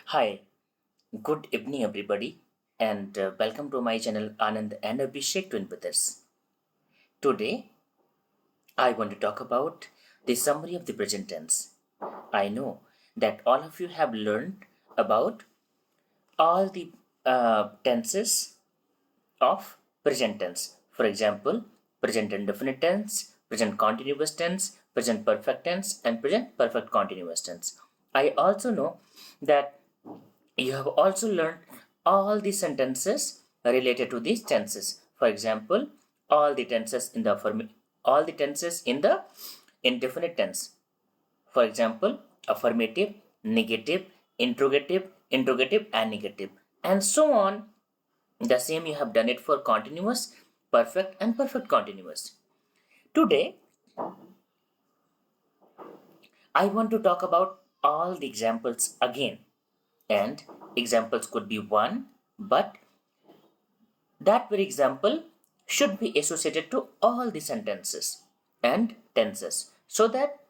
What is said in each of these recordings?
Hi, good evening, everybody, and welcome to my channel Anand and Abhishek Twin Brothers. Today, I want to talk about the summary of the present tense. I know that all of you have learned about all the tenses of present tense. For example, present indefinite tense, present continuous tense, present perfect tense, and present perfect continuous tense. I also know that you have also learned all the sentences related to these tenses. For example, all the tenses in the all the tenses in the indefinite tense. For example, affirmative, negative, interrogative, and negative, and so on. The same you have done it for continuous, perfect, and perfect continuous. Today, I want to talk about all the examples again. And examples could be one, but that very example should be associated to all the sentences and tenses so that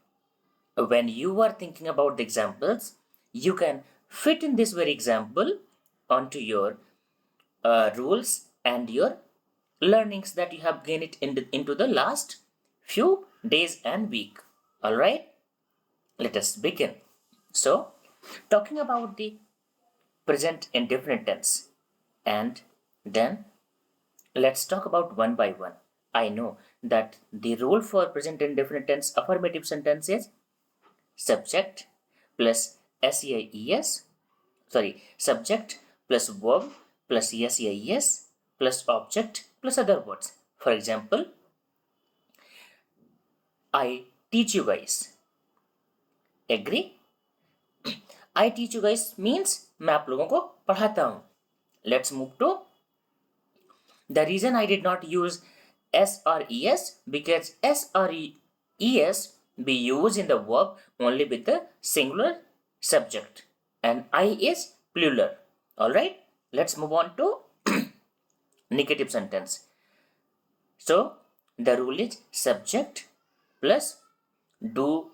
when you are thinking about the examples, you can fit in this very example onto your rules and your learnings that you have gained it into the last few days and week. All right, let us begin. So, talking about the present indefinite tense, and then let's talk about one by one. I know that the rule for present indefinite tense affirmative sentence is subject plus SEIES, subject plus verb plus SEIES plus object plus other words. For example, I teach you guys. Agree? I teach you guys means मैं आप लोगों को पढ़ाता हूँ. Let's move to the reason I did not use SRES because SRES be used in the verb only with the singular subject and I is plural. Alright, let's move on to negative sentence. So the rule is subject plus do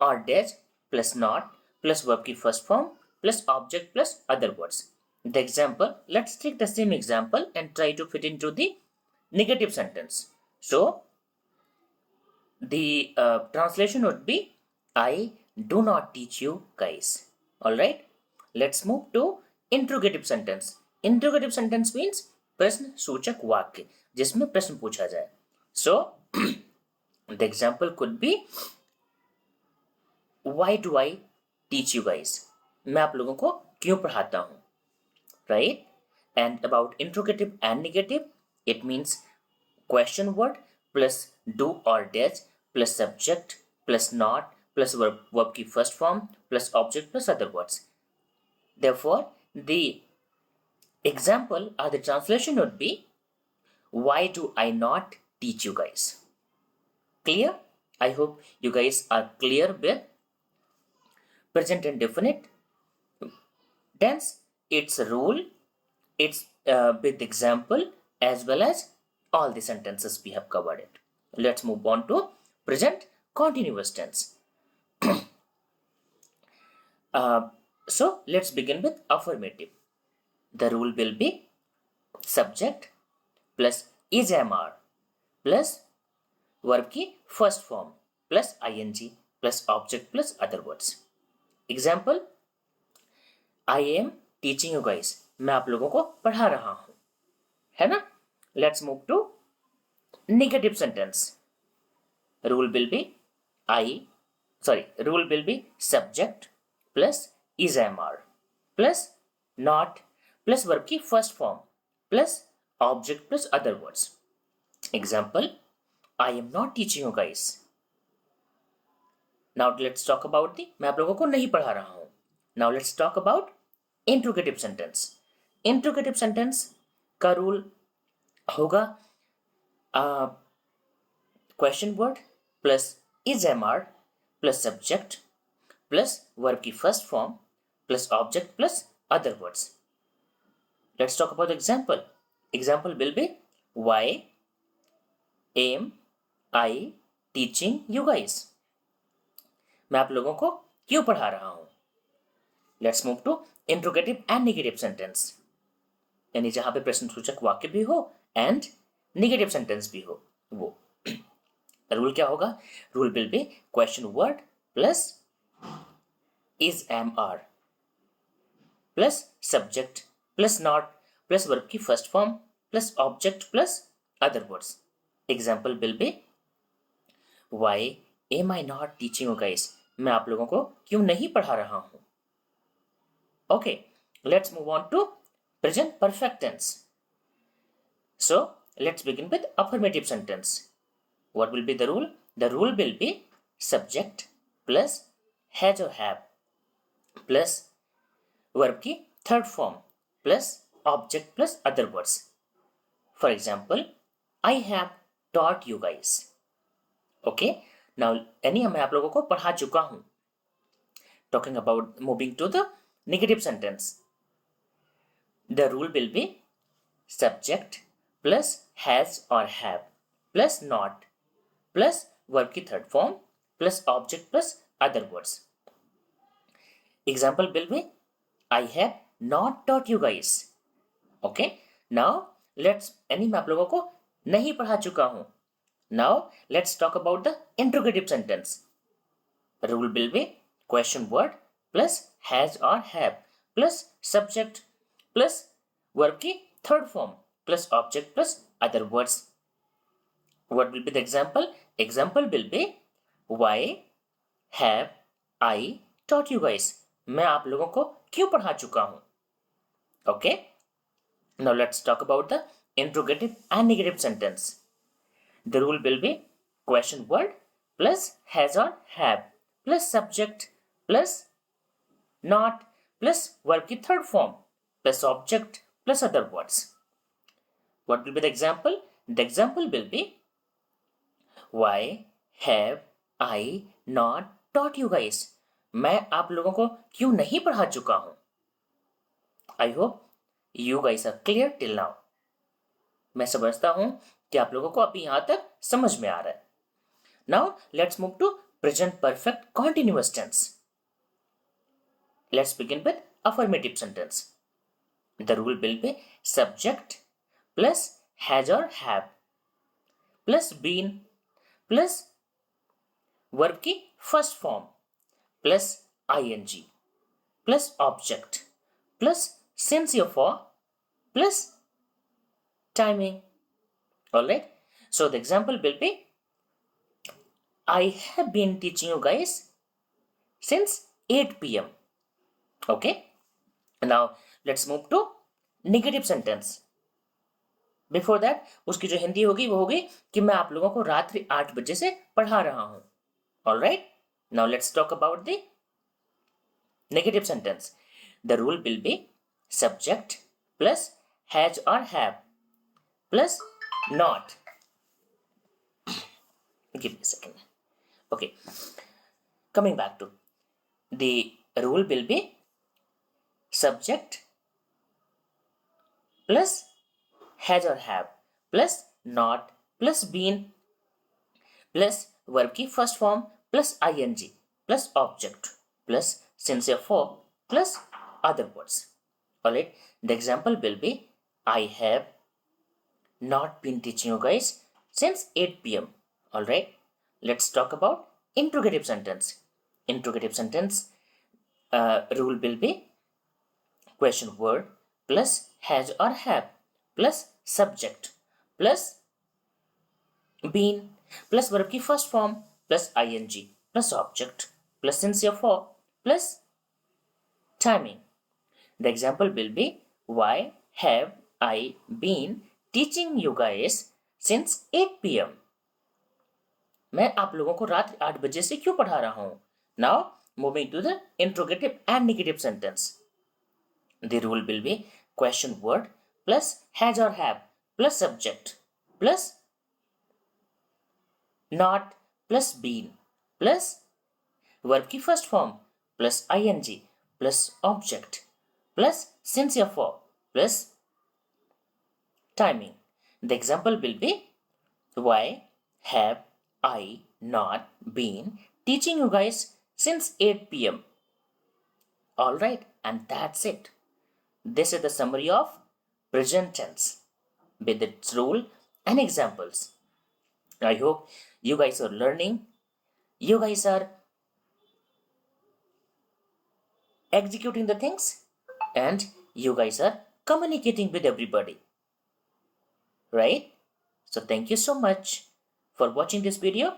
or dash plus not plus verb की first form plus object plus other words. The example, let's take the same example and try to fit into the negative sentence. So, the translation would be I do not teach you guys. Alright, let's move to interrogative sentence. Interrogative sentence means प्रश्न सूचक वाक्य जिसमें प्रश्न पूछा जाए. So, the example could be why do I teach you guys? मैं आप लोगों को क्यों पढ़ाता हूँ? Right? And about interrogative and negative, it means question word plus do or dash plus subject plus not plus verb की first form plus object plus other words. Therefore, the example or the translation would be why do I not teach you guys? Clear? I hope you guys are clear with present indefinite tense, its rule, its with example as well as all the sentences we have covered it. Let's move on to present continuous tense. So let's begin with affirmative. The rule will be subject plus is MR plus verb की first form plus ing plus object plus other words. Example, I am teaching you guys. मैं आप लोगों को पढ़ा रहा हूं, है ना? Let's move to negative sentence. Rule will be subject plus is MR plus not plus verb की first form plus object plus other words. Example, I am not teaching you guys. Now let's talk about the मैं आप लोगों को नहीं पढ़ा रहा हूं. Now let's talk about interrogative sentence. Interrogative sentence का रूल होगा question word plus is MR plus subject plus verb की first form plus object plus other words. Let's talk about the example. Example will be why am I teaching you guys? मैं आप लोगों को क्यों पढ़ा रहा हूं? Let's move to interrogative and negative sentence, यानी जहां पे प्रश्न सूचक वाक्य भी हो एंड नेगेटिव सेंटेंस भी हो। वो रूल क्या होगा? Rule will be question word plus is am are plus subject plus not plus verb की first form plus object plus other words. Example will be why am I not teaching you guys, मैं आप लोगों को क्यों नहीं पढ़ा रहा हूं। Okay, let's move on to present perfect tense. So let's begin with affirmative sentence. What will be the rule? The rule will be subject plus has or have plus verb की third form plus object plus other words. For example, I have taught you guys. Okay, now यानी मैं आप लोगों को पढ़ा चुका हूं। Talking about moving to the negative sentence. The rule will be subject plus has or have plus not plus verb की third form plus object plus other words. Example will be I have not taught you guys. Okay, now let's यानी मैं आप लोगों को नहीं पढ़ा चुका हूं। Now let's talk about the interrogative sentence. Rule will be question word plus has or have plus subject plus verb की third form plus object plus other words. What will be the example? Example will be why have I taught you guys? मैं आप लोगों को क्यों पढ़ा चुका हूं। Okay, now let's talk about the interrogative and negative sentence. The rule will be question word plus has or have plus subject plus not plus verb की third form plus object plus other words. What will be the example? The example will be why have I not taught you guys? मैं आप लोगों को क्यों नहीं पढ़ा चुका हूं। I hope you guys are clear till now. मैं समझता हूं कि आप लोगों को अभी यहां तक समझ में आ रहा है। Now let's move to present perfect continuous tense. Let's begin with affirmative sentence. The rule will be subject plus has or have plus been plus verb की first form plus ing plus object plus sincere for plus timing. Alright, so the example will be I have been teaching you guys since 8 p.m. Okay, now let's move to negative sentence. Before that उसकी जो हिंदी होगी वो होगी कि मैं आप लोगों को रात्रि 8 बजे से पढ़ा रहा हूं। Alright, now let's talk about the negative sentence. The rule will be subject plus has और have plus not. Give me a second. Okay, coming back to the rule will be subject plus has or have plus not plus been plus verb की first form plus ing plus object plus sincere for plus other words. Alright, the example will be I have not been teaching you guys since 8 p.m. Alright, let's talk about interrogative sentence. Interrogative sentence rule will be question word plus has or have plus subject plus been plus verb की first form plus ing plus object plus sincere for plus timing. The example will be why have I been teaching you guys since 8 p.m. मैं आप लोगों को रात 8 बजे से क्यों पढ़ा रहा हूं। Now moving to the interrogative and negative sentence. The rule will be question word plus has or have plus subject plus not plus been plus verb की first form plus ing plus object plus sincere for plus timing. The example will be why have I not been teaching you guys since 8 p.m. Alright, and that's it. This is the summary of present tense with its rule and examples. I hope you guys are learning, you guys are executing the things, and you guys are communicating with everybody, right? So thank you so much for watching this video,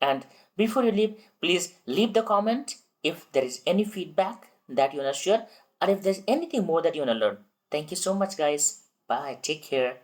and before you leave, please leave the comment if there is any feedback that you want to share, or if there's anything more that you want to learn. Thank you so much, guys. Bye, take care.